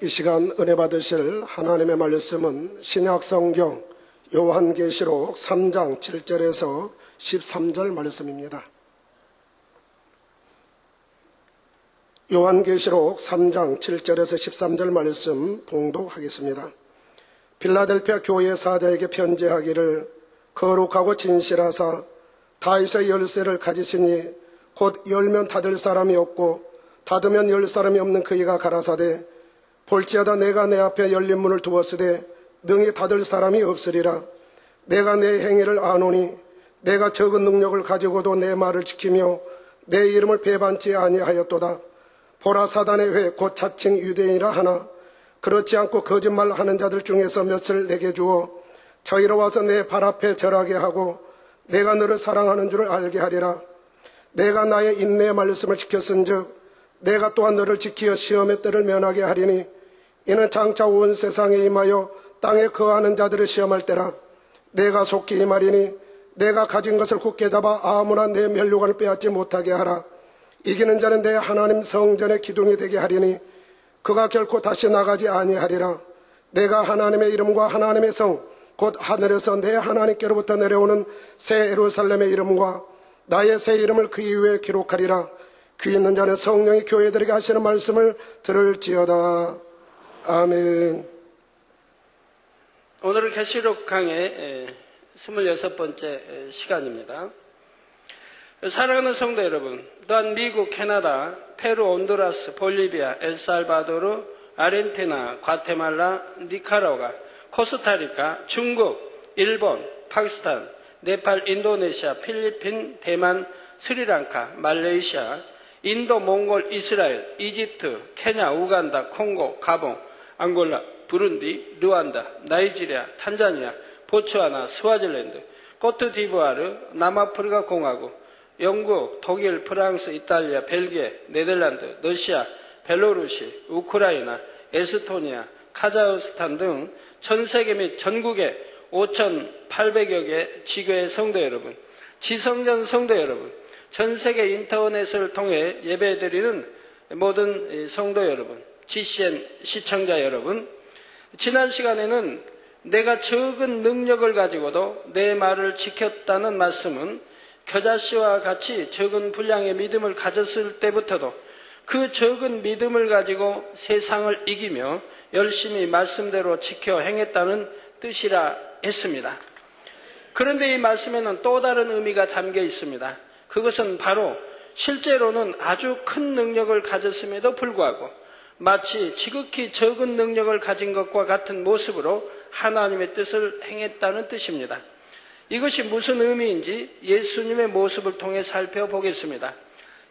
이 시간 은혜 받으실 하나님의 말씀은 신약성경 요한계시록 3장 7절에서 13절 말씀입니다. 요한계시록 3장 7절에서 13절 말씀 봉독하겠습니다. 필라델피아 교회 사자에게 편지하기를 거룩하고 진실하사 다윗의 열쇠를 가지시니 곧 열면 닫을 사람이 없고 닫으면 열 사람이 없는 그이가 가라사대 볼지어다 내가 내 앞에 열린 문을 두었으되 능히 닫을 사람이 없으리라. 내가 내 행위를 아노니 내가 적은 능력을 가지고도 내 말을 지키며 내 이름을 배반치 아니하였도다. 보라 사단의 회 곧 자칭 유대인이라 하나 그렇지 않고 거짓말하는 자들 중에서 몇을 내게 주어 저희로 와서 내 발 앞에 절하게 하고 내가 너를 사랑하는 줄을 알게 하리라. 내가 나의 인내의 말씀을 지켰은즉 내가 또한 너를 지키어 시험의 때를 면하게 하리니 이는 장차 온 세상에 임하여 땅에 거하는 자들을 시험할 때라. 내가 속히 이 말이니 내가 가진 것을 굳게 잡아 아무나 내 면류관을 빼앗지 못하게 하라. 이기는 자는 내 하나님 성전의 기둥이 되게 하리니 그가 결코 다시 나가지 아니하리라. 내가 하나님의 이름과 하나님의 성 곧 하늘에서 내 하나님께로부터 내려오는 새 예루살렘의 이름과 나의 새 이름을 그 이후에 기록하리라. 귀 있는 자는 성령이 교회들에게 하시는 말씀을 들을지어다. 아멘. 오늘은 계시록 강의 26번째 시간입니다. 사랑하는 성도 여러분, 또한 미국, 캐나다, 페루, 온두라스, 볼리비아, 엘살바도르, 아르헨티나, 과테말라, 니카라과, 코스타리카, 중국, 일본, 파키스탄, 네팔, 인도네시아, 필리핀, 대만, 스리랑카, 말레이시아, 인도, 몽골, 이스라엘, 이집트, 케냐, 우간다, 콩고, 가봉, 앙골라, 부룬디, 르완다, 나이지리아, 탄자니아, 보츠와나, 스와질랜드, 코트디부아르, 남아프리카 공화국, 영국, 독일, 프랑스, 이탈리아, 벨기에, 네덜란드, 러시아, 벨로루시, 우크라이나, 에스토니아, 카자흐스탄 등 전 세계 및 전국의 5,800여 개 지교의 성도 여러분, 지성전 성도 여러분, 전 세계 인터넷을 통해 예배드리는 모든 성도 여러분, GCN 시청자 여러분, 지난 시간에는 내가 적은 능력을 가지고도 내 말을 지켰다는 말씀은 겨자씨와 같이 적은 분량의 믿음을 가졌을 때부터도 그 적은 믿음을 가지고 세상을 이기며 열심히 말씀대로 지켜 행했다는 뜻이라 했습니다. 그런데 이 말씀에는 또 다른 의미가 담겨 있습니다. 그것은 바로 실제로는 아주 큰 능력을 가졌음에도 불구하고 마치 지극히 적은 능력을 가진 것과 같은 모습으로 하나님의 뜻을 행했다는 뜻입니다. 이것이 무슨 의미인지 예수님의 모습을 통해 살펴보겠습니다.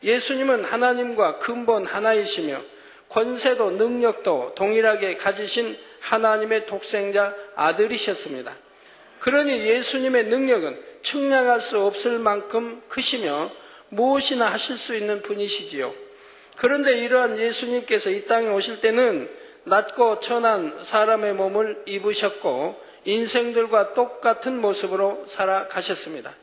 예수님은 하나님과 근본 하나이시며 권세도 능력도 동일하게 가지신 하나님의 독생자 아들이셨습니다. 그러니 예수님의 능력은 측량할 수 없을 만큼 크시며 무엇이나 하실 수 있는 분이시지요. 그런데 이러한 예수님께서 이 땅에 오실 때는 낮고 천한 사람의 몸을 입으셨고 인생들과 똑같은 모습으로 살아가셨습니다.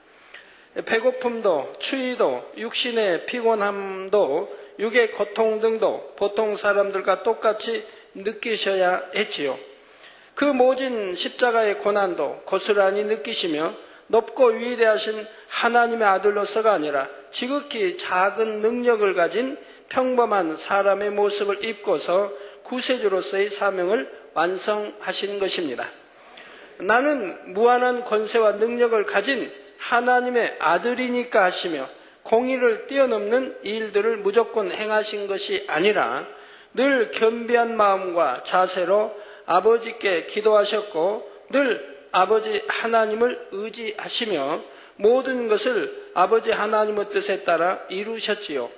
배고픔도 추위도 육신의 피곤함도 육의 고통 등도 보통 사람들과 똑같이 느끼셔야 했지요. 그 모진 십자가의 고난도 고스란히 느끼시며 높고 위대하신 하나님의 아들로서가 아니라 지극히 작은 능력을 가진 평범한 사람의 모습을 입고서 구세주로서의 사명을 완성하신 것입니다. 나는 무한한 권세와 능력을 가진 하나님의 아들이니까 하시며 공의를 뛰어넘는 일들을 무조건 행하신 것이 아니라 늘 겸비한 마음과 자세로 아버지께 기도하셨고 늘 아버지 하나님을 의지하시며 모든 것을 아버지 하나님의 뜻에 따라 이루셨지요.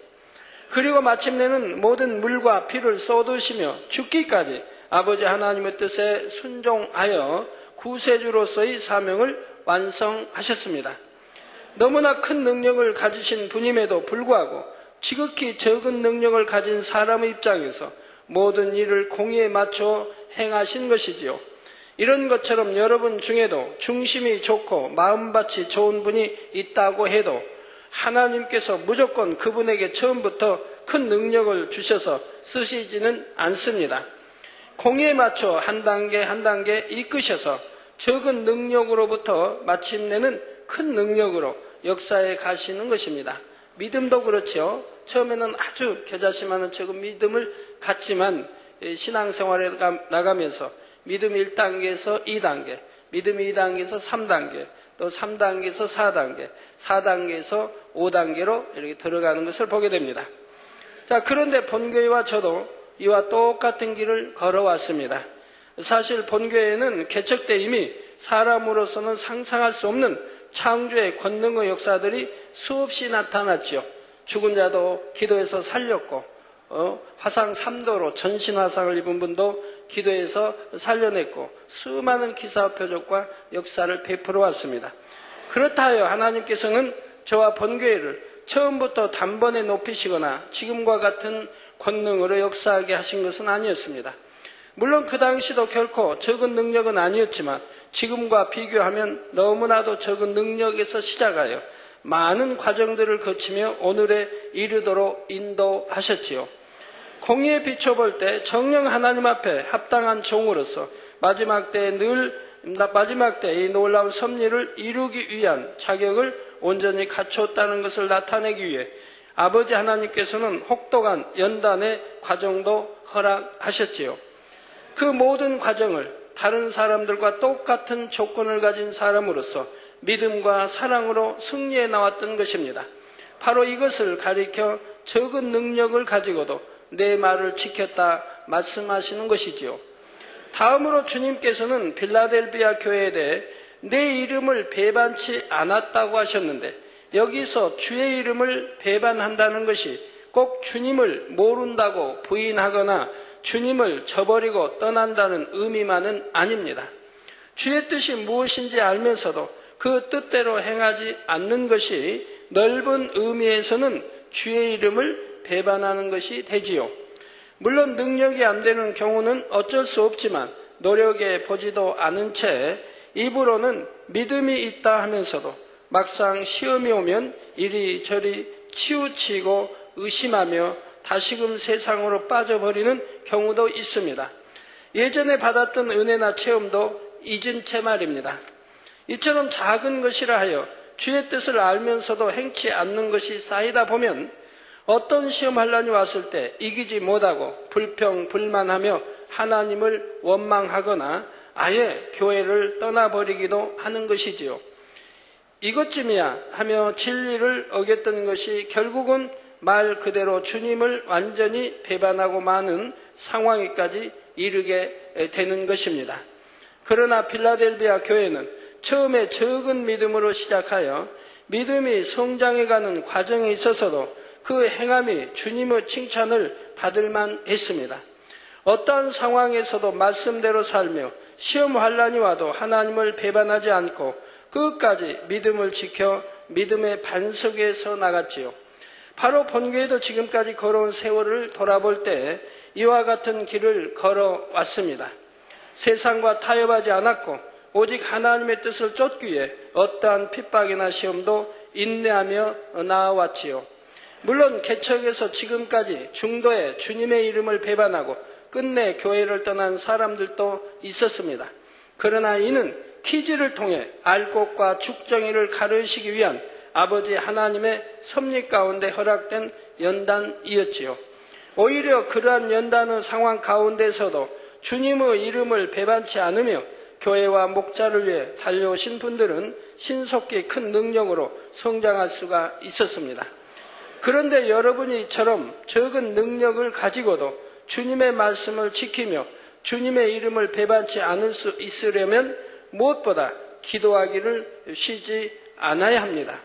그리고 마침내는 모든 물과 피를 쏟으시며 죽기까지 아버지 하나님의 뜻에 순종하여 구세주로서의 사명을 완성하셨습니다. 너무나 큰 능력을 가지신 분임에도 불구하고 지극히 적은 능력을 가진 사람의 입장에서 모든 일을 공의에 맞춰 행하신 것이지요. 이런 것처럼 여러분 중에도 중심이 좋고 마음밭이 좋은 분이 있다고 해도 하나님께서 무조건 그분에게 처음부터 큰 능력을 주셔서 쓰시지는 않습니다. 공의에 맞춰 한 단계 한 단계 이끄셔서 적은 능력으로부터 마침내는 큰 능력으로 역사에 가시는 것입니다. 믿음도 그렇죠. 처음에는 아주 겨자씨만한 적은 믿음을 갖지만 신앙생활에 나가면서 믿음 1단계에서 2단계, 믿음 2단계에서 3단계, 또 3단계에서 4단계, 4단계에서 5단계로 이렇게 들어가는 것을 보게 됩니다. 자, 그런데 본교회와 저도 이와 똑같은 길을 걸어왔습니다. 사실 본교회는 개척 때 이미 사람으로서는 상상할 수 없는 창조의 권능의 역사들이 수없이 나타났지요. 죽은 자도 기도해서 살렸고 화상 3도로 전신 화상을 입은 분도 기도해서 살려냈고 수많은 기사와 표적과 역사를 베풀어 왔습니다. 그렇다 하여 하나님께서는 저와 본교회를 처음부터 단번에 높이시거나 지금과 같은 권능으로 역사하게 하신 것은 아니었습니다. 물론 그 당시도 결코 적은 능력은 아니었지만 지금과 비교하면 너무나도 적은 능력에서 시작하여 많은 과정들을 거치며 오늘에 이르도록 인도하셨지요. 공의에 비춰볼 때 정녕 하나님 앞에 합당한 종으로서 마지막 때에 이 놀라운 섭리를 이루기 위한 자격을 온전히 갖췄다는 것을 나타내기 위해 아버지 하나님께서는 혹독한 연단의 과정도 허락하셨지요. 그 모든 과정을 다른 사람들과 똑같은 조건을 가진 사람으로서 믿음과 사랑으로 승리해 나왔던 것입니다. 바로 이것을 가리켜 적은 능력을 가지고도 내 말을 지켰다 말씀하시는 것이지요. 다음으로 주님께서는 빌라델비아 교회에 대해 내 이름을 배반치 않았다고 하셨는데 여기서 주의 이름을 배반한다는 것이 꼭 주님을 모른다고 부인하거나 주님을 저버리고 떠난다는 의미만은 아닙니다. 주의 뜻이 무엇인지 알면서도 그 뜻대로 행하지 않는 것이 넓은 의미에서는 주의 이름을 배반하는 것이 되지요. 물론 능력이 안 되는 경우는 어쩔 수 없지만 노력해 보지도 않은 채 입으로는 믿음이 있다 하면서도 막상 시험이 오면 이리저리 치우치고 의심하며 다시금 세상으로 빠져버리는 경우도 있습니다. 예전에 받았던 은혜나 체험도 잊은 채 말입니다. 이처럼 작은 것이라 하여 주의 뜻을 알면서도 행치 않는 것이 쌓이다 보면 어떤 시험 환란이 왔을 때 이기지 못하고 불평 불만하며 하나님을 원망하거나 아예 교회를 떠나버리기도 하는 것이지요. 이것쯤이야 하며 진리를 어겼던 것이 결국은 말 그대로 주님을 완전히 배반하고 마는 상황에까지 이르게 되는 것입니다. 그러나 빌라델비아 교회는 처음에 적은 믿음으로 시작하여 믿음이 성장해가는 과정에 있어서도 그 행함이 주님의 칭찬을 받을 만했습니다. 어떠한 상황에서도 말씀대로 살며 시험 환란이 와도 하나님을 배반하지 않고 끝까지 믿음을 지켜 믿음의 반석에 서 나갔지요. 바로 본교회도 지금까지 걸어온 세월을 돌아볼 때 이와 같은 길을 걸어왔습니다. 세상과 타협하지 않았고 오직 하나님의 뜻을 쫓기 위해 어떠한 핍박이나 시험도 인내하며 나아왔지요. 물론 개척에서 지금까지 중도에 주님의 이름을 배반하고 끝내 교회를 떠난 사람들도 있었습니다. 그러나 이는 키즈를 통해 알곡과 죽정이를 가르치기 위한 아버지 하나님의 섭리 가운데 허락된 연단이었지요. 오히려 그러한 연단의 상황 가운데서도 주님의 이름을 배반치 않으며 교회와 목자를 위해 달려오신 분들은 신속히 큰 능력으로 성장할 수가 있었습니다. 그런데 여러분이 이처럼 적은 능력을 가지고도 주님의 말씀을 지키며 주님의 이름을 배반치 않을 수 있으려면 무엇보다 기도하기를 쉬지 않아야 합니다.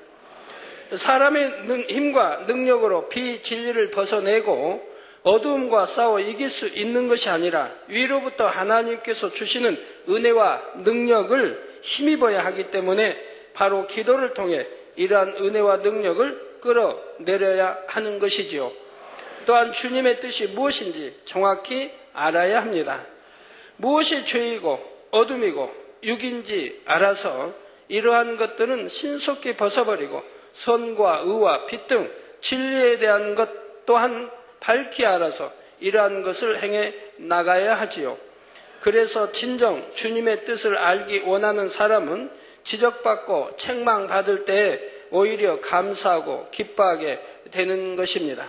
사람의 힘과 능력으로 비진리를 벗어내고 어두움과 싸워 이길 수 있는 것이 아니라 위로부터 하나님께서 주시는 은혜와 능력을 힘입어야 하기 때문에 바로 기도를 통해 이러한 은혜와 능력을 끌어내려야 하는 것이지요. 또한 주님의 뜻이 무엇인지 정확히 알아야 합니다. 무엇이 죄이고 어둠이고 육인지 알아서 이러한 것들은 신속히 벗어버리고 선과 의와 빛 등 진리에 대한 것 또한 밝히 알아서 이러한 것을 행해 나가야 하지요. 그래서 진정 주님의 뜻을 알기 원하는 사람은 지적받고 책망받을 때 오히려 감사하고 기뻐하게 되는 것입니다.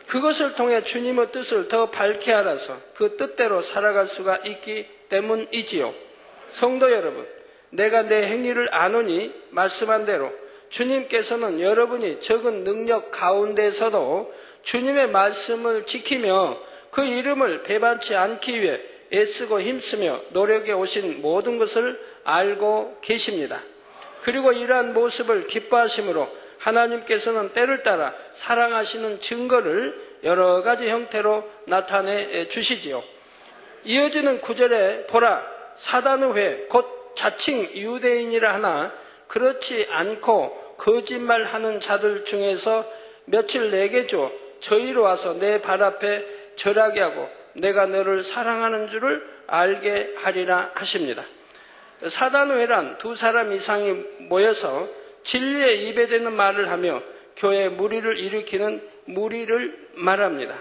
그것을 통해 주님의 뜻을 더 밝게 알아서 그 뜻대로 살아갈 수가 있기 때문이지요. 성도 여러분, 내가 내 행위를 아노니 말씀한 대로 주님께서는 여러분이 적은 능력 가운데서도 주님의 말씀을 지키며 그 이름을 배반치 않기 위해 애쓰고 힘쓰며 노력해 오신 모든 것을 알고 계십니다. 그리고 이러한 모습을 기뻐하심으로 하나님께서는 때를 따라 사랑하시는 증거를 여러 가지 형태로 나타내 주시지요. 이어지는 9절에 보라, 사단의 회, 곧 자칭 유대인이라 하나 그렇지 않고 거짓말하는 자들 중에서 며칠 내게 줘 저희로 와서 내 발 앞에 절하게 하고 내가 너를 사랑하는 줄을 알게 하리라 하십니다. 사단의 회란 두 사람 이상이 모여서 진리에 입에 대는 말을 하며 교회에 무리를 일으키는 무리를 말합니다.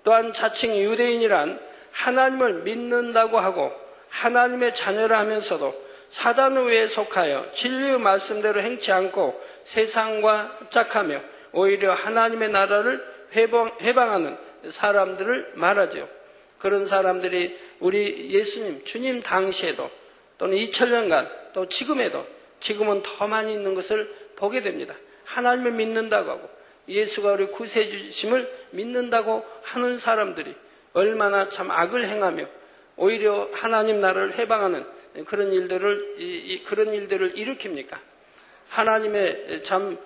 또한 자칭 유대인이란 하나님을 믿는다고 하고 하나님의 자녀라 하면서도 사단의 회에 속하여 진리의 말씀대로 행치 않고 세상과 합작하며 오히려 하나님의 나라를 회방하는 사람들을 말하죠. 그런 사람들이 우리 예수님, 주님 당시에도 또는 2000년간 또 지금에도 지금은 더 많이 있는 것을 보게 됩니다. 하나님을 믿는다고 하고 예수가 우리 구세주심을 믿는다고 하는 사람들이 얼마나 참 악을 행하며 오히려 하나님 나라를 해방하는 그런 일들을 일으킵니까? 하나님의 참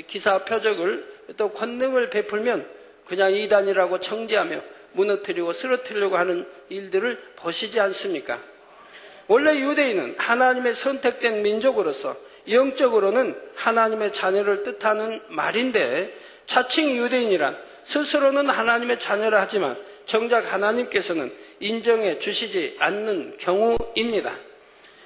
기사 표적을 또 권능을 베풀면 그냥 이단이라고 정죄하며 무너뜨리고 쓰러뜨리려고 하는 일들을 보시지 않습니까? 원래 유대인은 하나님의 선택된 민족으로서 영적으로는 하나님의 자녀를 뜻하는 말인데 자칭 유대인이란 스스로는 하나님의 자녀라 하지만 정작 하나님께서는 인정해 주시지 않는 경우입니다.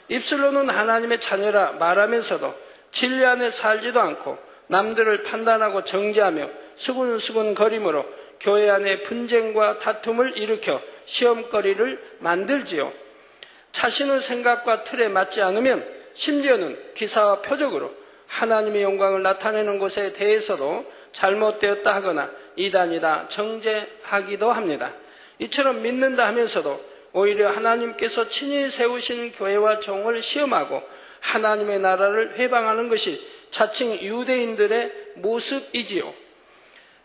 입술로는 하나님의 자녀라 말하면서도 진리 안에 살지도 않고 남들을 판단하고 정죄하며 수군수군 거림으로 교회 안에 분쟁과 다툼을 일으켜 시험거리를 만들지요. 자신의 생각과 틀에 맞지 않으면 심지어는 기사와 표적으로 하나님의 영광을 나타내는 것에 대해서도 잘못되었다 하거나 이단이다 정죄하기도 합니다. 이처럼 믿는다 하면서도 오히려 하나님께서 친히 세우신 교회와 종을 시험하고 하나님의 나라를 회방하는 것이 자칭 유대인들의 모습이지요.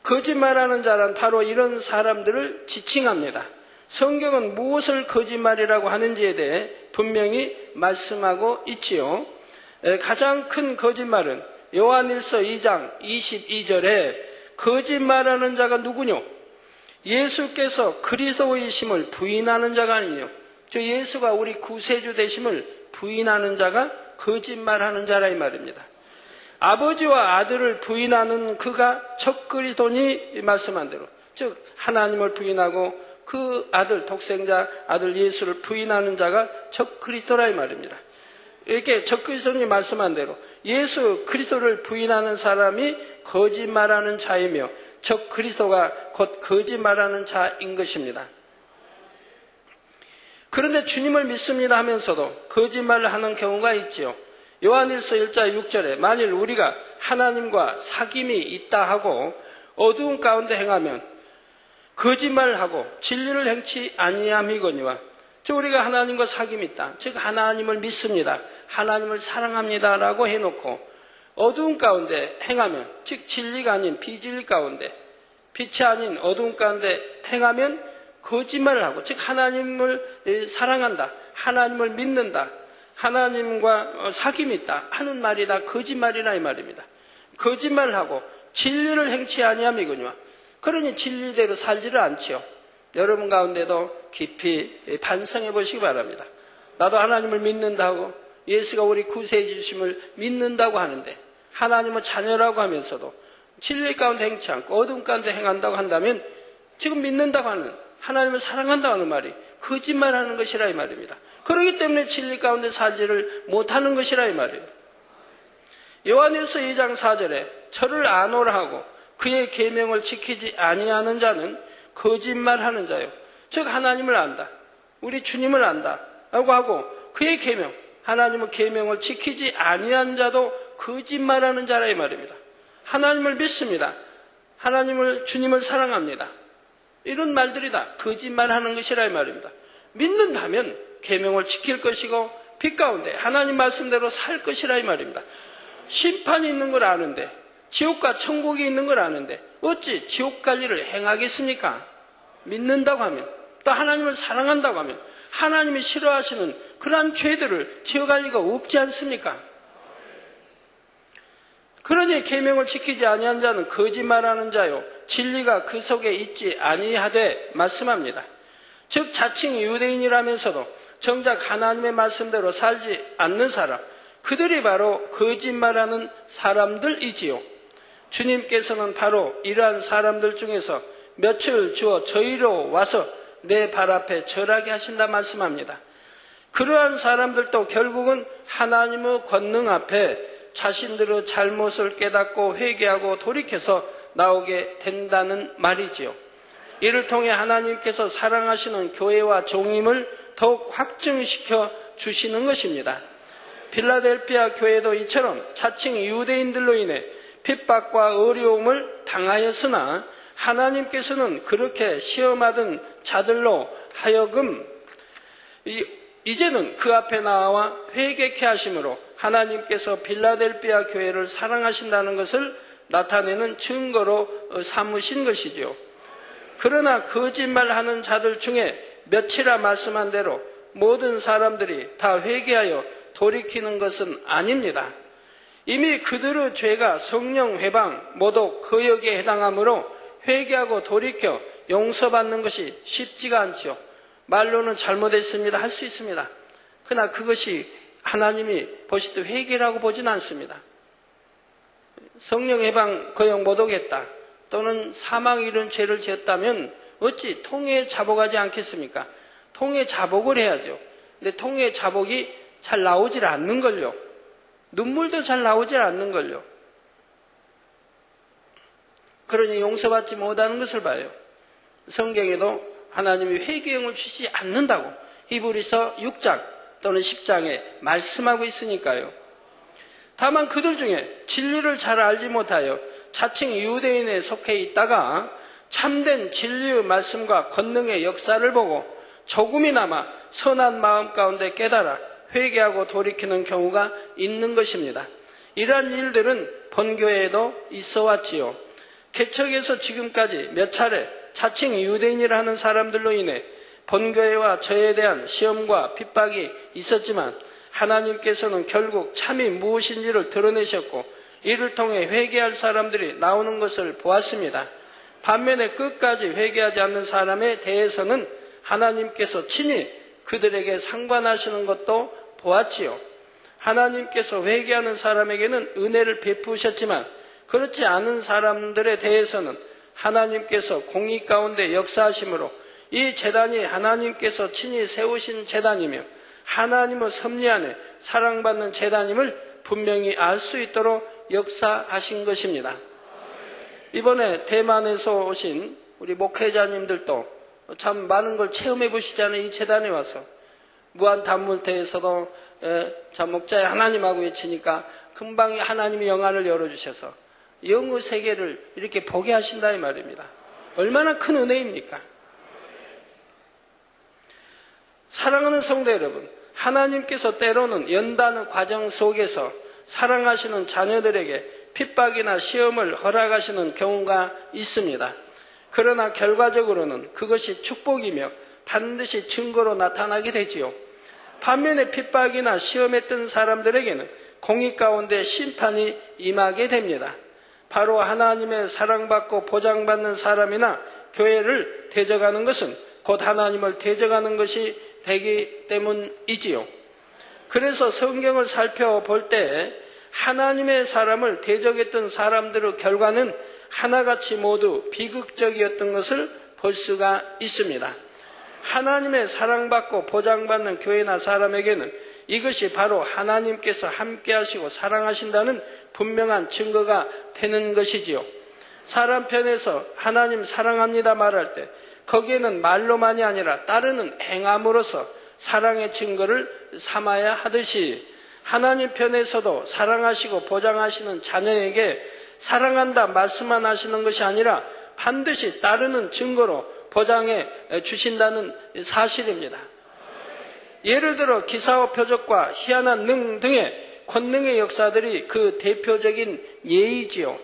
거짓말하는 자란 바로 이런 사람들을 지칭합니다. 성경은 무엇을 거짓말이라고 하는지에 대해 분명히 말씀하고 있지요. 가장 큰 거짓말은 요한일서 2장 22절에 거짓말하는 자가 누구뇨? 예수께서 그리스도이심을 부인하는 자가 아니뇨. 저 예수가 우리 구세주 되심을 부인하는 자가 거짓말하는 자라 이 말입니다. 아버지와 아들을 부인하는 그가 적그리스도니 말씀한 대로 즉 하나님을 부인하고 그 아들 독생자 아들 예수를 부인하는 자가 적그리스도라 이 말입니다. 이렇게 적그리스도니 말씀한 대로 예수 그리스도를 부인하는 사람이 거짓말하는 자이며 적그리스도가 곧 거짓말하는 자인 것입니다. 그런데 주님을 믿습니다 하면서도 거짓말을 하는 경우가 있지요. 요한일서 1장 6절에 만일 우리가 하나님과 사귐이 있다 하고 어두운 가운데 행하면 거짓말하고 진리를 행치 아니함이거니와 우리가 하나님과 사귐이 있다. 즉 하나님을 믿습니다. 하나님을 사랑합니다 라고 해놓고 어두운 가운데 행하면 즉 진리가 아닌 비진리 가운데 빛이 아닌 어두운 가운데 행하면 거짓말을 하고 즉 하나님을 사랑한다. 하나님을 믿는다. 하나님과 사귐이 있다 하는 말이 다 거짓말이라 이 말입니다. 거짓말을 하고 진리를 행치 아니함이거니와 그러니 진리대로 살지를 않지요. 여러분 가운데도 깊이 반성해 보시기 바랍니다. 나도 하나님을 믿는다고 예수가 우리 구세해 주심을 믿는다고 하는데 하나님은 자녀라고 하면서도 진리 가운데 행치 않고 어둠 가운데 행한다고 한다면 지금 믿는다고 하는 하나님을 사랑한다고 하는 말이 거짓말하는 것이라 이 말입니다. 그렇기 때문에 진리 가운데 살지를 못하는 것이라 이 말이에요. 요한일서 2장 4절에 저를 아노라 하고 그의 계명을 지키지 아니하는 자는 거짓말하는 자요. 즉 하나님을 안다. 우리 주님을 안다. 라고 하고 그의 계명, 하나님의 계명을 지키지 아니한 자도 거짓말하는 자라 이 말입니다. 하나님을 믿습니다. 주님을 사랑합니다. 이런 말들이 다 거짓말하는 것이라 이 말입니다. 믿는다면 계명을 지킬 것이고 빛 가운데 하나님 말씀대로 살 것이라 이 말입니다. 심판이 있는 걸 아는데, 지옥과 천국이 있는 걸 아는데 어찌 지옥 갈 일을 행하겠습니까? 믿는다고 하면, 또 하나님을 사랑한다고 하면 하나님이 싫어하시는 그러한 죄들을 지어갈 리가 없지 않습니까? 그러니 계명을 지키지 아니한 자는 거짓말하는 자요 진리가 그 속에 있지 아니하되 말씀합니다. 즉 자칭 유대인이라면서도 정작 하나님의 말씀대로 살지 않는 사람, 그들이 바로 거짓말하는 사람들이지요. 주님께서는 바로 이러한 사람들 중에서 며칠 주어 저희로 와서 내 발 앞에 절하게 하신다 말씀합니다. 그러한 사람들도 결국은 하나님의 권능 앞에 자신들의 잘못을 깨닫고 회개하고 돌이켜서 나오게 된다는 말이지요. 이를 통해 하나님께서 사랑하시는 교회와 종임을 더욱 확증시켜 주시는 것입니다. 필라델피아 교회도 이처럼 자칭 유대인들로 인해 핍박과 어려움을 당하였으나 하나님께서는 그렇게 시험하던 자들로 하여금 이제는 그 앞에 나와 회개케 하심으로 하나님께서 필라델피아 교회를 사랑하신다는 것을 나타내는 증거로 삼으신 것이지요. 그러나 거짓말하는 자들 중에 며칠아 말씀한 대로 모든 사람들이 다 회개하여 돌이키는 것은 아닙니다. 이미 그들의 죄가 성령 회방, 모독, 거역에 해당하므로 회개하고 돌이켜 용서받는 것이 쉽지가 않지요. 말로는 잘못했습니다 할 수 있습니다. 그러나 그것이 하나님이 보실 때 회개라고 보지는 않습니다. 성령 해방, 거역, 모독했다 또는 사망 이런 죄를 지었다면 어찌 통회에 자복하지 않겠습니까? 통회 자복을 해야죠. 근데 통회 자복이 잘 나오질 않는 걸요. 눈물도 잘 나오질 않는 걸요. 그러니 용서받지 못하는 것을 봐요. 성경에도 하나님이 회개형을 주시지 않는다고 히브리서 6장 또는 10장에 말씀하고 있으니까요. 다만 그들 중에 진리를 잘 알지 못하여 자칭 유대인에 속해 있다가 참된 진리의 말씀과 권능의 역사를 보고 조금이나마 선한 마음 가운데 깨달아 회개하고 돌이키는 경우가 있는 것입니다. 이러한 일들은 본교회에도 있어 왔지요. 개척에서 지금까지 몇 차례 자칭 유대인이라 하는 사람들로 인해 본교회와 저에 대한 시험과 핍박이 있었지만 하나님께서는 결국 참이 무엇인지를 드러내셨고 이를 통해 회개할 사람들이 나오는 것을 보았습니다. 반면에 끝까지 회개하지 않는 사람에 대해서는 하나님께서 친히 그들에게 상관하시는 것도 보았지요. 하나님께서 회개하는 사람에게는 은혜를 베푸셨지만 그렇지 않은 사람들에 대해서는 하나님께서 공의 가운데 역사하심으로 이 제단이 하나님께서 친히 세우신 제단이며 하나님의 섭리 안에 사랑받는 제단임을 분명히 알 수 있도록 역사하신 것입니다. 이번에 대만에서 오신 우리 목회자님들도 참 많은 걸 체험해 보시잖아요. 이 제단에 와서 무한단물대에서도 참 목자의 하나님하고 외치니까 금방 하나님이 영안을 열어주셔서 영의 세계를 이렇게 보게 하신다 이 말입니다. 얼마나 큰 은혜입니까? 사랑하는 성도 여러분, 하나님께서 때로는 연단의 과정 속에서 사랑하시는 자녀들에게 핍박이나 시험을 허락하시는 경우가 있습니다. 그러나 결과적으로는 그것이 축복이며 반드시 증거로 나타나게 되지요. 반면에 핍박이나 시험에 뜬 사람들에게는 공의 가운데 심판이 임하게 됩니다. 바로 하나님의 사랑받고 보장받는 사람이나 교회를 대적하는 것은 곧 하나님을 대적하는 것이 되기 때문이지요. 그래서 성경을 살펴볼 때 하나님의 사람을 대적했던 사람들의 결과는 하나같이 모두 비극적이었던 것을 볼 수가 있습니다. 하나님의 사랑받고 보장받는 교회나 사람에게는 이것이 바로 하나님께서 함께 하시고 사랑하신다는 분명한 증거가 되는 것이지요. 사람 편에서 하나님 사랑합니다 말할 때 거기에는 말로만이 아니라 따르는 행함으로써 사랑의 증거를 삼아야 하듯이 하나님 편에서도 사랑하시고 보장하시는 자녀에게 사랑한다 말씀만 하시는 것이 아니라 반드시 따르는 증거로 보장해 주신다는 사실입니다. 예를 들어 기사와 표적과 희한한 능 등의 권능의 역사들이 그 대표적인 예이지요.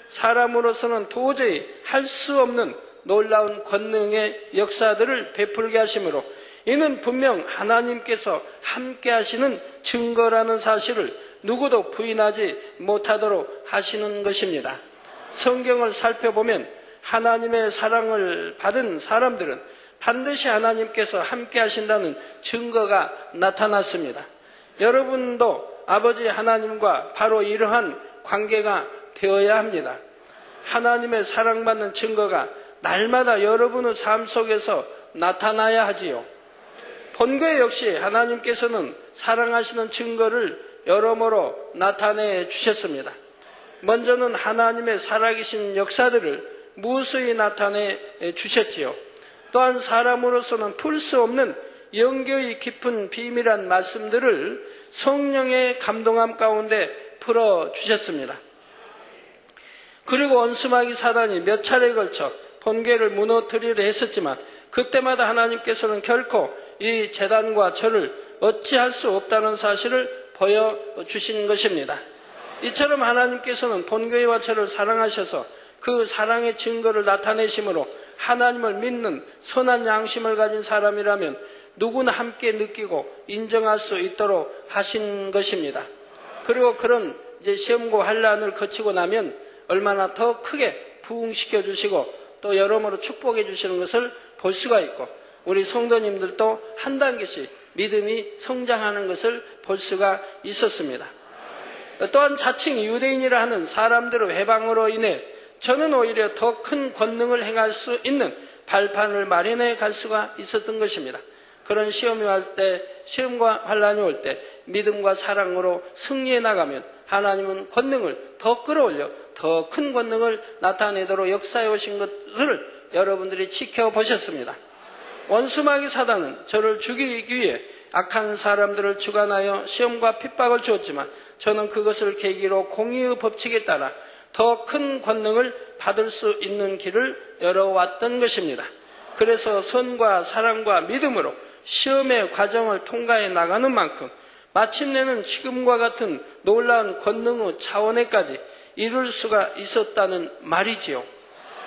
사람으로서는 도저히 할 수 없는 놀라운 권능의 역사들을 베풀게 하심으로 이는 분명 하나님께서 함께 하시는 증거라는 사실을 누구도 부인하지 못하도록 하시는 것입니다. 성경을 살펴보면 하나님의 사랑을 받은 사람들은 반드시 하나님께서 함께 하신다는 증거가 나타났습니다. 여러분도 아버지 하나님과 바로 이러한 관계가 되어야 합니다. 하나님의 사랑받는 증거가 날마다 여러분의 삶 속에서 나타나야 하지요. 본교회 역시 하나님께서는 사랑하시는 증거를 여러모로 나타내 주셨습니다. 먼저는 하나님의 살아계신 역사들을 무수히 나타내 주셨지요. 또한 사람으로서는 풀 수 없는 영교의 깊은 비밀한 말씀들을 성령의 감동함 가운데 풀어주셨습니다. 그리고 원수마귀 사단이 몇 차례에 걸쳐 본교회를 무너뜨리려 했었지만 그때마다 하나님께서는 결코 이 재단과 저를 어찌할 수 없다는 사실을 보여주신 것입니다. 이처럼 하나님께서는 본교회와 저를 사랑하셔서 그 사랑의 증거를 나타내심으로 하나님을 믿는 선한 양심을 가진 사람이라면 누구나 함께 느끼고 인정할 수 있도록 하신 것입니다. 그리고 그런 시험과 환난을 거치고 나면 얼마나 더 크게 부흥시켜 주시고 또 여러모로 축복해 주시는 것을 볼 수가 있고 우리 성도님들도 한 단계씩 믿음이 성장하는 것을 볼 수가 있었습니다. 또한 자칭 유대인이라 하는 사람들의 회방으로 인해 저는 오히려 더 큰 권능을 행할 수 있는 발판을 마련해 갈 수가 있었던 것입니다. 그런 시험이 올 때, 시험과 환난이 올 때 믿음과 사랑으로 승리해 나가면 하나님은 권능을 더 끌어올려 더 큰 권능을 나타내도록 역사해 오신 것을 여러분들이 지켜보셨습니다. 원수마귀 사단은 저를 죽이기 위해 악한 사람들을 주관하여 시험과 핍박을 주었지만 저는 그것을 계기로 공의의 법칙에 따라 더 큰 권능을 받을 수 있는 길을 열어왔던 것입니다. 그래서 선과 사랑과 믿음으로 시험의 과정을 통과해 나가는 만큼 마침내는 지금과 같은 놀라운 권능의 차원에까지 이룰 수가 있었다는 말이지요.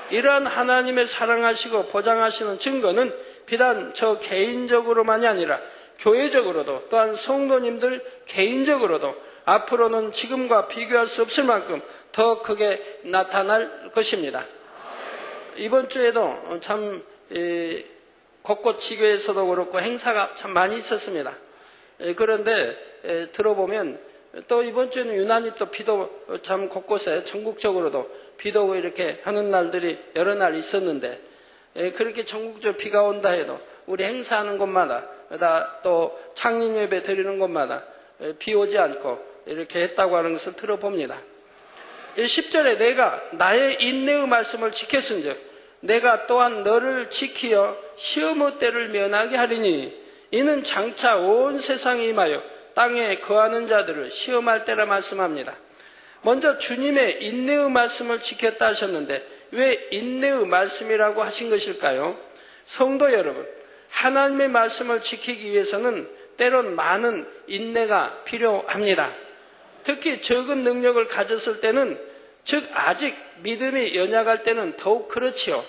이러한 하나님의 사랑하시고 보장하시는 증거는 비단 저 개인적으로만이 아니라 교회적으로도 또한 성도님들 개인적으로도 앞으로는 지금과 비교할 수 없을 만큼 더 크게 나타날 것입니다. 이번 주에도 참 곳곳 지교에서도 그렇고 행사가 참 많이 있었습니다. 그런데 들어보면 또 이번 주에는 유난히 또 비도 참 곳곳에 전국적으로도 비도 오고 이렇게 하는 날들이 여러 날 있었는데 그렇게 전국적으로 비가 온다 해도 우리 행사하는 곳마다 또 창립 예배 드리는 곳마다 비 오지 않고 이렇게 했다고 하는 것을 들어봅니다. 10절에 내가 나의 인내의 말씀을 지켰은즉 내가 또한 너를 지키어 시험의 때를 면하게 하리니 이는 장차 온 세상에 임하여 땅에 거하는 자들을 시험할 때라 말씀합니다. 먼저 주님의 인내의 말씀을 지켰다 하셨는데 왜 인내의 말씀이라고 하신 것일까요? 성도 여러분, 하나님의 말씀을 지키기 위해서는 때론 많은 인내가 필요합니다. 특히 적은 능력을 가졌을 때는, 즉 아직 믿음이 연약할 때는 더욱 그렇지요.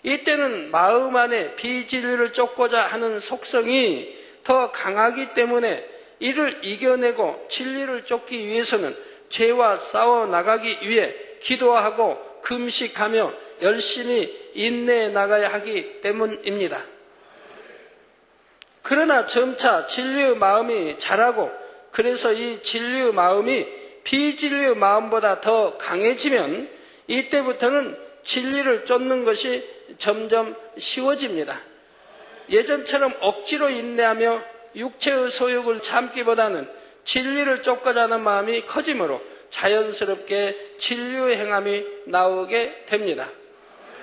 이때는 마음 안에 비진리를 쫓고자 하는 속성이 더 강하기 때문에 이를 이겨내고 진리를 쫓기 위해서는 죄와 싸워 나가기 위해 기도하고 금식하며 열심히 인내해 나가야 하기 때문입니다. 그러나 점차 진리의 마음이 자라고 그래서 이 진리의 마음이 비진리의 마음보다 더 강해지면 이때부터는 진리를 쫓는 것이 점점 쉬워집니다. 예전처럼 억지로 인내하며 육체의 소욕을 참기보다는 진리를 쫓고자 하는 마음이 커지므로 자연스럽게 진리의 행함이 나오게 됩니다.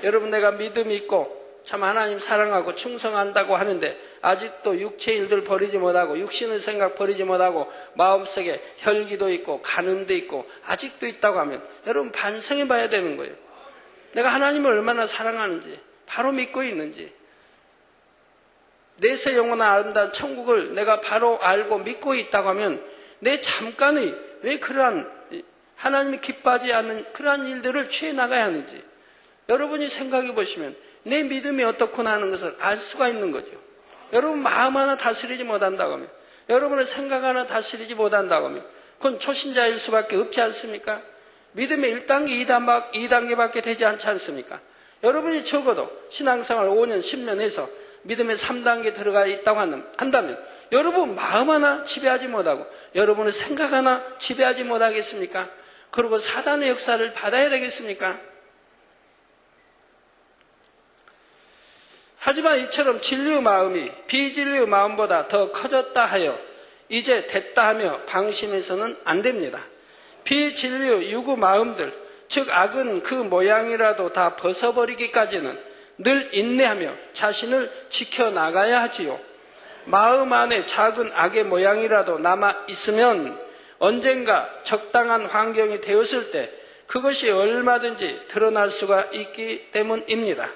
여러분, 내가 믿음이 있고 참 하나님 사랑하고 충성한다고 하는데 아직도 육체 일들 버리지 못하고 육신의 생각 버리지 못하고 마음속에 혈기도 있고 간음도 있고 아직도 있다고 하면 여러분 반성해 봐야 되는 거예요. 내가 하나님을 얼마나 사랑하는지, 바로 믿고 있는지, 내세 영원한 아름다운 천국을 내가 바로 알고 믿고 있다고 하면 내 잠깐의 왜 그러한 하나님이 기뻐하지 않는 그러한 일들을 취해 나가야 하는지 여러분이 생각해 보시면 내 믿음이 어떻구나 하는 것을 알 수가 있는 거죠. 여러분 마음 하나 다스리지 못한다고 하면, 여러분의 생각 하나 다스리지 못한다고 하면 그건 초신자일 수밖에 없지 않습니까? 믿음의 1단계, 2단계밖에 되지 않지 않습니까? 여러분이 적어도 신앙생활 5년, 10년 해서 믿음의 3단계 들어가 있다고 한다면 여러분 마음 하나 지배하지 못하고 여러분의 생각 하나 지배하지 못하겠습니까? 그리고 사단의 역사를 받아야 되겠습니까? 하지만 이처럼 진리의 마음이 비진리의 마음보다 더 커졌다 하여 이제 됐다 하며 방심해서는 안 됩니다. 비진리의 유구 마음들, 즉 악은 그 모양이라도 다 벗어버리기까지는 늘 인내하며 자신을 지켜나가야 하지요. 마음 안에 작은 악의 모양이라도 남아 있으면 언젠가 적당한 환경이 되었을 때 그것이 얼마든지 드러날 수가 있기 때문입니다.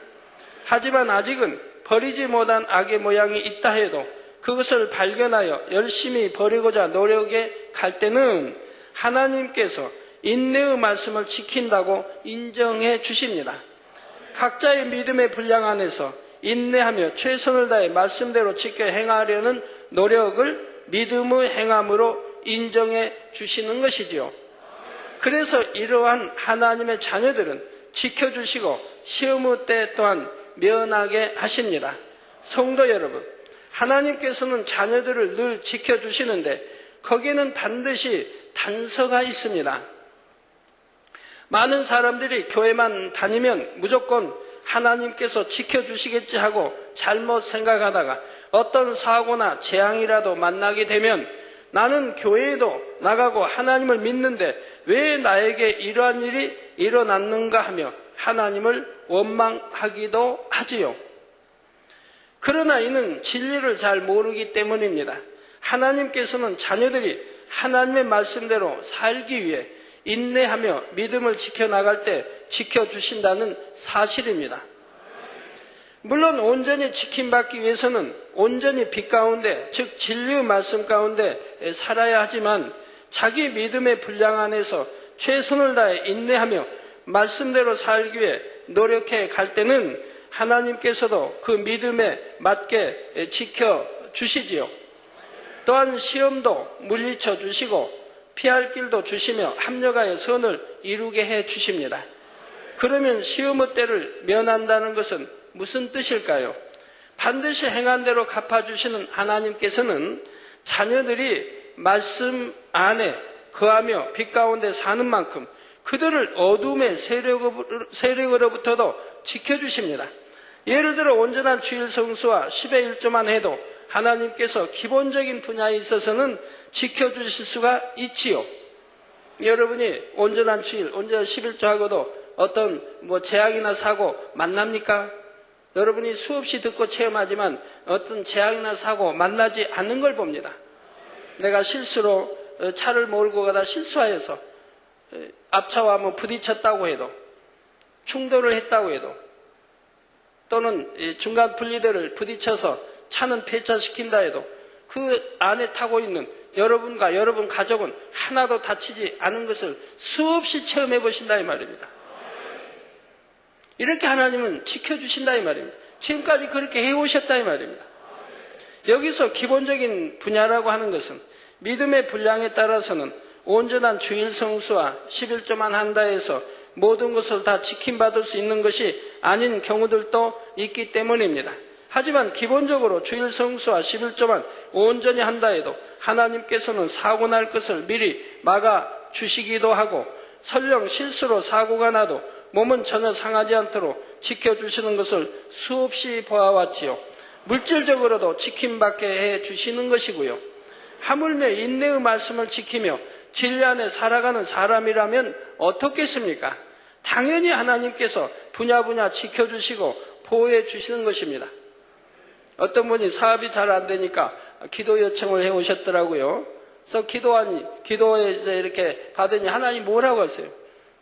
하지만 아직은 버리지 못한 악의 모양이 있다 해도 그것을 발견하여 열심히 버리고자 노력해 갈 때는 하나님께서 인내의 말씀을 지킨다고 인정해 주십니다. 각자의 믿음의 분량 안에서 인내하며 최선을 다해 말씀대로 지켜 행하려는 노력을 믿음의 행함으로 인정해 주시는 것이지요. 그래서 이러한 하나님의 자녀들은 지켜주시고 시험의 때 또한 면하게 하십니다. 성도 여러분, 하나님께서는 자녀들을 늘 지켜주시는데 거기에는 반드시 단서가 있습니다. 많은 사람들이 교회만 다니면 무조건 하나님께서 지켜주시겠지 하고 잘못 생각하다가 어떤 사고나 재앙이라도 만나게 되면 나는 교회에도 나가고 하나님을 믿는데 왜 나에게 이러한 일이 일어났는가 하며 하나님을 원망하기도 하지요. 그러나 이는 진리를 잘 모르기 때문입니다. 하나님께서는 자녀들이 하나님의 말씀대로 살기 위해 인내하며 믿음을 지켜나갈 때 지켜주신다는 사실입니다. 물론 온전히 지킴받기 위해서는 온전히 빛 가운데, 즉 진리의 말씀 가운데 살아야 하지만 자기 믿음의 분량 안에서 최선을 다해 인내하며 말씀대로 살기 위해 노력해 갈 때는 하나님께서도 그 믿음에 맞게 지켜주시지요. 또한 시험도 물리쳐 주시고 피할 길도 주시며 합력하여 선을 이루게 해 주십니다. 그러면 시험의 때를 면한다는 것은 무슨 뜻일까요? 반드시 행한 대로 갚아주시는 하나님께서는 자녀들이 말씀 안에 거하며 빛 가운데 사는 만큼 그들을 어둠의 세력으로부터도 지켜주십니다. 예를 들어 온전한 주일 성수와 10의 1조만 해도 하나님께서 기본적인 분야에 있어서는 지켜주실 수가 있지요. 여러분이 온전한 주일, 온전한 11조 하고도 어떤 재앙이나 사고 만납니까? 여러분이 수없이 듣고 체험하지만 어떤 재앙이나 사고 만나지 않는 걸 봅니다. 내가 실수로 차를 몰고 가다 실수하여서 앞차와 부딪혔다고 해도, 충돌을 했다고 해도, 또는 중간 분리대를 부딪혀서 차는 폐차시킨다 해도 그 안에 타고 있는 여러분과 여러분 가족은 하나도 다치지 않은 것을 수없이 체험해 보신다 이 말입니다. 이렇게 하나님은 지켜주신다 이 말입니다. 지금까지 그렇게 해오셨다 이 말입니다. 여기서 기본적인 분야라고 하는 것은 믿음의 분량에 따라서는 온전한 주일 성수와 11조만 한다 해서 모든 것을 다 지킴받을 수 있는 것이 아닌 경우들도 있기 때문입니다. 하지만 기본적으로 주일 성수와 11조만 온전히 한다 해도 하나님께서는 사고 날 것을 미리 막아 주시기도 하고 설령 실수로 사고가 나도 몸은 전혀 상하지 않도록 지켜주시는 것을 수없이 보아왔지요. 물질적으로도 지킴받게 해주시는 것이고요. 하물며 인내의 말씀을 지키며 진리 안에 살아가는 사람이라면 어떻겠습니까? 당연히 하나님께서 분야분야 지켜주시고 보호해 주시는 것입니다. 어떤 분이 사업이 잘 안 되니까 기도 요청을 해 오셨더라고요. 그래서 기도에서 이렇게 받으니 하나님 뭐라고 하세요?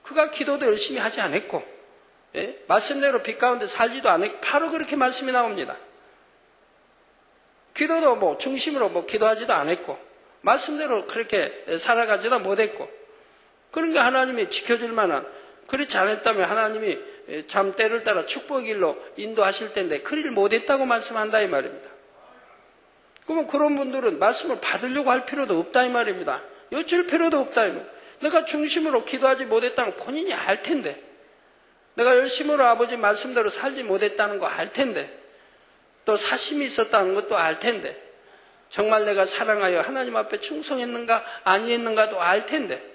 그가 기도도 열심히 하지 않았고, 예? 말씀대로 빛 가운데 살지도 않았고, 바로 그렇게 말씀이 나옵니다. 기도도 중심으로 기도하지도 않았고, 말씀대로 그렇게 살아가지도 못했고, 그러니까 하나님이 지켜줄 만한, 그렇지 않았다면 하나님이 참 때를 따라 축복의 길로 인도하실 텐데 그리를 못했다고 말씀한다 이 말입니다. 그러면 그런 분들은 말씀을 받으려고 할 필요도 없다 이 말입니다. 여쭐 필요도 없다 이 말입니다. 내가 중심으로 기도하지 못했다는 걸 본인이 알 텐데, 내가 열심으로 아버지 말씀대로 살지 못했다는 거 알 텐데, 또 사심이 있었다는 것도 알 텐데, 정말 내가 사랑하여 하나님 앞에 충성했는가 아니했는가도 알 텐데,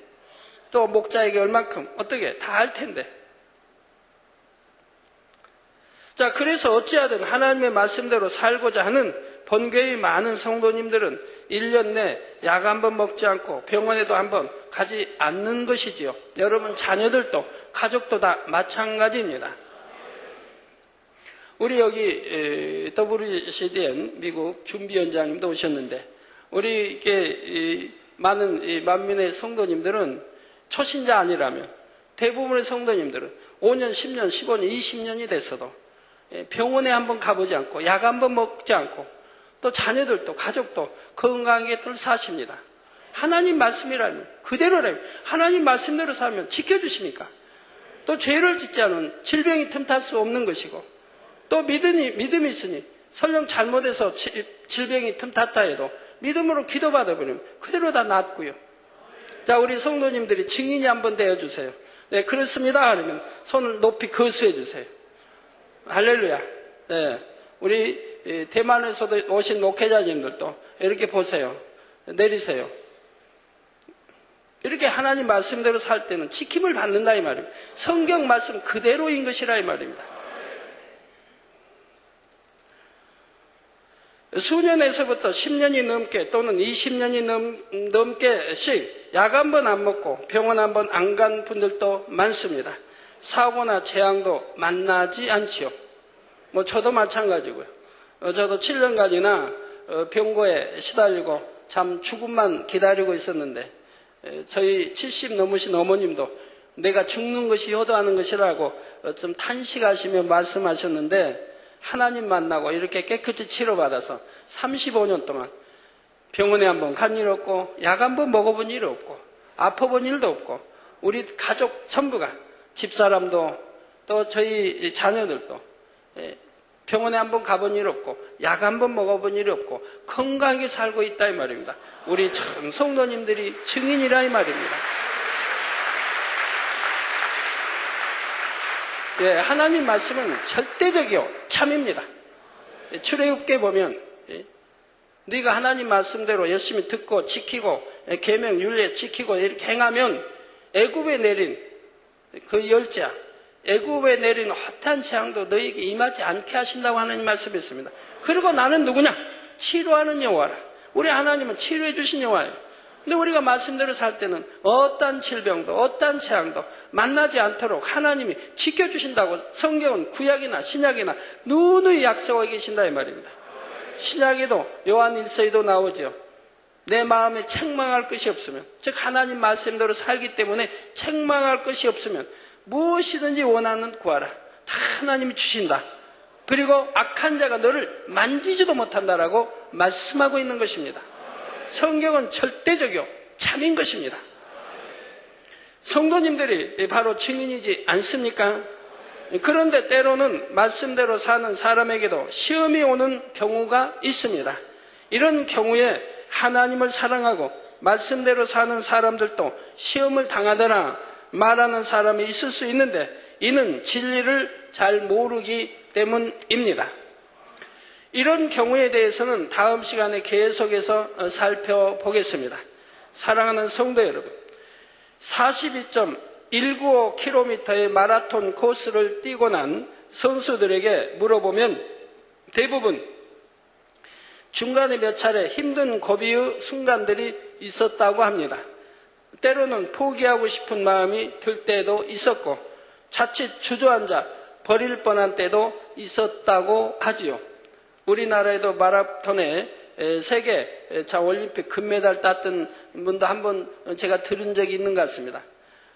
또 목자에게 얼만큼 어떻게 다 알 텐데. 자, 그래서 어찌하든 하나님의 말씀대로 살고자 하는 본교의 많은 성도님들은 1년 내 약 한 번 먹지 않고 병원에도 한 번 가지 않는 것이지요. 여러분 자녀들도 가족도 다 마찬가지입니다. 우리 여기 WCDN 미국 준비위원장님도 오셨는데, 우리 이렇게 많은 만민의 성도님들은 초신자 아니라면 대부분의 성도님들은 5년, 10년, 15년, 20년이 됐어도 병원에 한번 가보지 않고 약 한번 먹지 않고, 또 자녀들도 가족도 건강하게 늘 사십니다. 하나님 말씀이라면 그대로라면 하나님 말씀대로 살면 지켜주시니까, 또 죄를 짓지 않은 질병이 틈탈 수 없는 것이고, 또 믿음이 있으니 설령 잘못해서 질병이 틈탔다 해도 믿음으로 기도받아버리면 그대로 다 낫고요. 자, 우리 성도님들이 증인이 한번 되어주세요. 네, 그렇습니다 하면 손을 높이 거수해 주세요. 할렐루야. 네, 우리 대만에서도 오신 목회자님들도 이렇게 보세요. 내리세요. 이렇게 하나님 말씀대로 살 때는 지킴을 받는다 이 말입니다. 성경 말씀 그대로인 것이라 이 말입니다. 수년에서부터 10년이 넘게 또는 20년이 넘게씩 약 한 번 안 먹고 병원 한 번 안 간 분들도 많습니다. 사고나 재앙도 만나지 않지요. 저도 마찬가지고요. 저도 7년간이나 병고에 시달리고 참 죽음만 기다리고 있었는데, 저희 70 넘으신 어머님도 내가 죽는 것이 효도하는 것이라고 좀 탄식하시며 말씀하셨는데, 하나님 만나고 이렇게 깨끗이 치료받아서 35년 동안 병원에 한번 간 일 없고 약 한번 먹어본 일 없고 아파본 일도 없고, 우리 가족 전부가, 집사람도 또 저희 자녀들도 병원에 한번 가본 일 없고 약 한번 먹어본 일 없고 건강하게 살고 있다 이 말입니다. 우리 전 성도님들이 증인이라 이 말입니다. 예, 하나님 말씀은 절대적이요 참입니다. 출애굽기에 보면 네가 하나님 말씀대로 열심히 듣고 지키고 계명 율례 지키고 이렇게 행하면 애굽에 내린 그 열자, 애굽에 내린 헛한 재앙도 너희에게 임하지 않게 하신다고 하나님 말씀했습니다. 그리고 나는 누구냐? 치료하는 여호와라. 우리 하나님은 치료해 주신 여호와예요. 근데 우리가 말씀대로 살 때는 어떠한 질병도 어떠한 재앙도 만나지 않도록 하나님이 지켜주신다고 성경은 구약이나 신약이나 누누이 약속하고 계신다 이 말입니다. 신약에도 요한 1서에도 나오죠. 내 마음에 책망할 것이 없으면, 즉 하나님 말씀대로 살기 때문에 책망할 것이 없으면 무엇이든지 원하는 구하라. 다 하나님이 주신다. 그리고 악한 자가 너를 만지지도 못한다라고 말씀하고 있는 것입니다. 성경은 절대적이요 참인 것입니다. 성도님들이 바로 증인이지 않습니까? 그런데 때로는 말씀대로 사는 사람에게도 시험이 오는 경우가 있습니다. 이런 경우에 하나님을 사랑하고 말씀대로 사는 사람들도 시험을 당하거나 말하는 사람이 있을 수 있는데, 이는 진리를 잘 모르기 때문입니다. 이런 경우에 대해서는 다음 시간에 계속해서 살펴보겠습니다. 사랑하는 성도 여러분, 42.195km의 마라톤 코스를 뛰고 난 선수들에게 물어보면 대부분 중간에 몇 차례 힘든 고비의 순간들이 있었다고 합니다. 때로는 포기하고 싶은 마음이 들 때도 있었고, 자칫 주저앉아 버릴 뻔한 때도 있었다고 하지요. 우리나라에도 마라톤에 세계 올림픽 금메달 땄던 분도 한번 제가 들은 적이 있는 것 같습니다.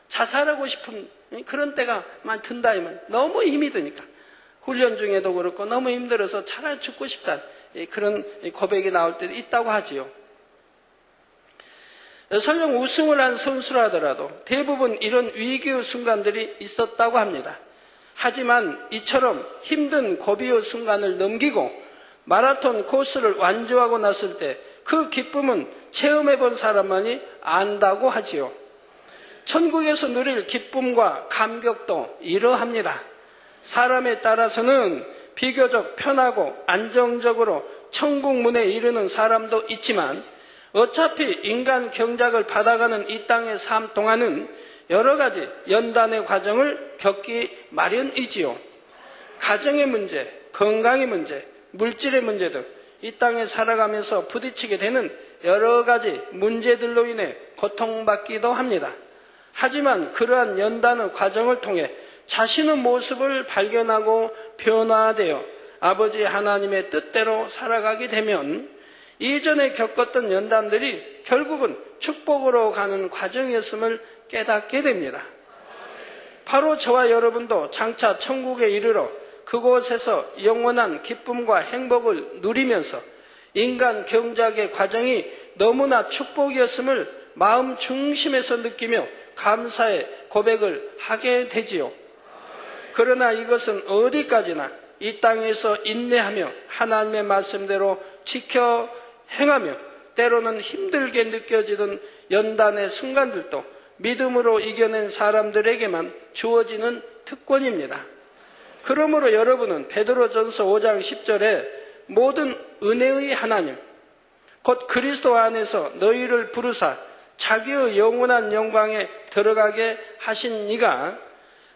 자살하고 싶은 그런 때가 많이 든다. 너무 힘이 드니까. 훈련 중에도 그렇고 너무 힘들어서 차라리 죽고 싶다. 그런 고백이 나올 때도 있다고 하지요. 설령 우승을 한 선수라 하더라도 대부분 이런 위기의 순간들이 있었다고 합니다. 하지만 이처럼 힘든 고비의 순간을 넘기고 마라톤 코스를 완주하고 났을 때 그 기쁨은 체험해 본 사람만이 안다고 하지요. 천국에서 누릴 기쁨과 감격도 이러합니다. 사람에 따라서는 비교적 편하고 안정적으로 천국 문에 이르는 사람도 있지만 어차피 인간 경작을 받아가는 이 땅의 삶 동안은 여러 가지 연단의 과정을 겪기 마련이지요. 가정의 문제, 건강의 문제, 물질의 문제 등 이 땅에 살아가면서 부딪히게 되는 여러 가지 문제들로 인해 고통받기도 합니다. 하지만 그러한 연단의 과정을 통해 자신의 모습을 발견하고 변화되어 아버지 하나님의 뜻대로 살아가게 되면 이전에 겪었던 연단들이 결국은 축복으로 가는 과정이었음을 깨닫게 됩니다. 바로 저와 여러분도 장차 천국에 이르러 그곳에서 영원한 기쁨과 행복을 누리면서 인간 경작의 과정이 너무나 축복이었음을 마음 중심에서 느끼며 감사의 고백을 하게 되지요. 그러나 이것은 어디까지나 이 땅에서 인내하며 하나님의 말씀대로 지켜 행하며 때로는 힘들게 느껴지던 연단의 순간들도 믿음으로 이겨낸 사람들에게만 주어지는 특권입니다. 그러므로 여러분은 베드로전서 5장 10절에 모든 은혜의 하나님 곧 그리스도 안에서 너희를 부르사 자기의 영원한 영광에 들어가게 하신 이가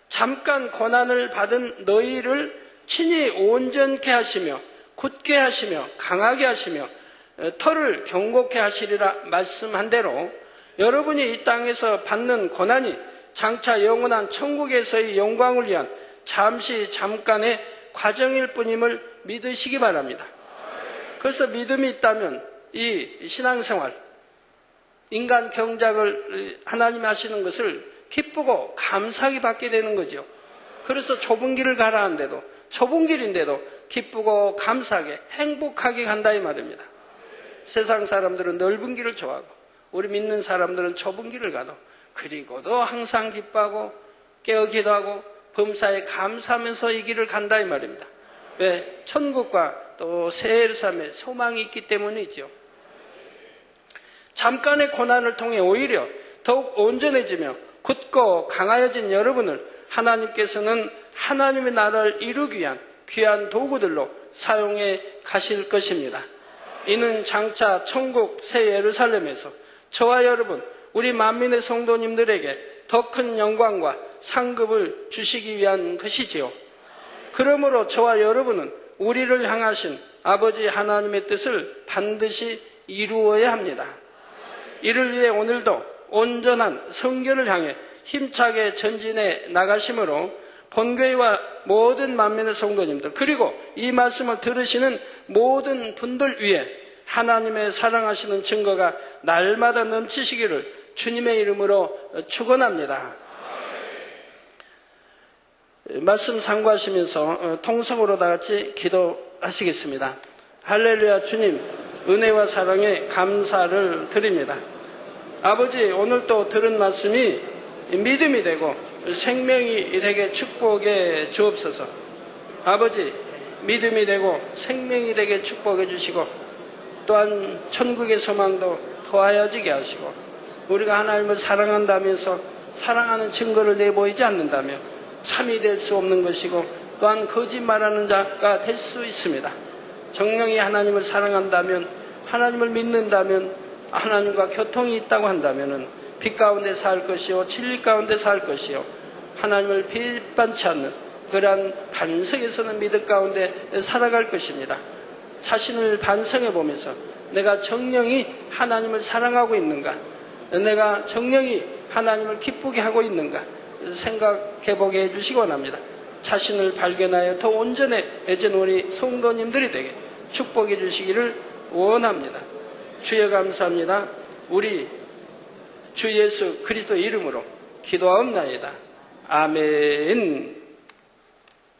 잠깐 고난을 받은 너희를 친히 온전케 하시며 굳게 하시며 강하게 하시며 터를 경고케 하시리라 말씀한 대로 여러분이 이 땅에서 받는 고난이 장차 영원한 천국에서의 영광을 위한 잠깐의 과정일 뿐임을 믿으시기 바랍니다. 그래서 믿음이 있다면 이 신앙생활, 인간 경작을 하나님이 하시는 것을 기쁘고 감사하게 받게 되는 거죠. 그래서 좁은 길을 가라 하는데도 좁은 길인데도 기쁘고 감사하게 행복하게 간다 이 말입니다. 세상 사람들은 넓은 길을 좋아하고 우리 믿는 사람들은 좁은 길을 가도 그리고도 항상 기뻐하고 깨어 기도하고 범사에 감사하면서 이 길을 간다 이 말입니다. 왜? 천국과 또 새 예루살렘에 소망이 있기 때문이죠. 잠깐의 고난을 통해 오히려 더욱 온전해지며 굳고 강하여진 여러분을 하나님께서는 하나님의 나라를 이루기 위한 귀한 도구들로 사용해 가실 것입니다. 이는 장차 천국 새 예루살렘에서 저와 여러분 우리 만민의 성도님들에게 더 큰 영광과 상급을 주시기 위한 것이지요. 그러므로 저와 여러분은 우리를 향하신 아버지 하나님의 뜻을 반드시 이루어야 합니다. 이를 위해 오늘도 온전한 성결을 향해 힘차게 전진해 나가심으로 본교회와 모든 만민의 성도님들 그리고 이 말씀을 들으시는 모든 분들 위해 하나님의 사랑하시는 증거가 날마다 넘치시기를 주님의 이름으로 축원합니다. 말씀 상고하시면서 통성으로 다 같이 기도하시겠습니다. 할렐루야. 주님 은혜와 사랑에 감사를 드립니다. 아버지 오늘 또 들은 말씀이 믿음이 되고 생명이 되게 축복해 주옵소서. 아버지 믿음이 되고 생명이 되게 축복해 주시고 또한 천국의 소망도 더하여지게 하시고 우리가 하나님을 사랑한다면서 사랑하는 증거를 내보이지 않는다면 참이 될 수 없는 것이고 또한 거짓말하는 자가 될 수 있습니다. 정령이 하나님을 사랑한다면 하나님을 믿는다면 하나님과 교통이 있다고 한다면 빛 가운데 살 것이요 진리 가운데 살 것이요 하나님을 비판치 않는 그러한 반성에서는 믿음 가운데 살아갈 것입니다. 자신을 반성해 보면서 내가 정령이 하나님을 사랑하고 있는가, 내가 정령이 하나님을 기쁘게 하고 있는가 생각해 보게 해주시기 원합니다. 자신을 발견하여 더 온전해진 우리 성도님들이 되게 축복해 주시기를 원합니다. 주여 감사합니다. 우리 주 예수 그리스도의 이름으로 기도하옵나이다. 아멘.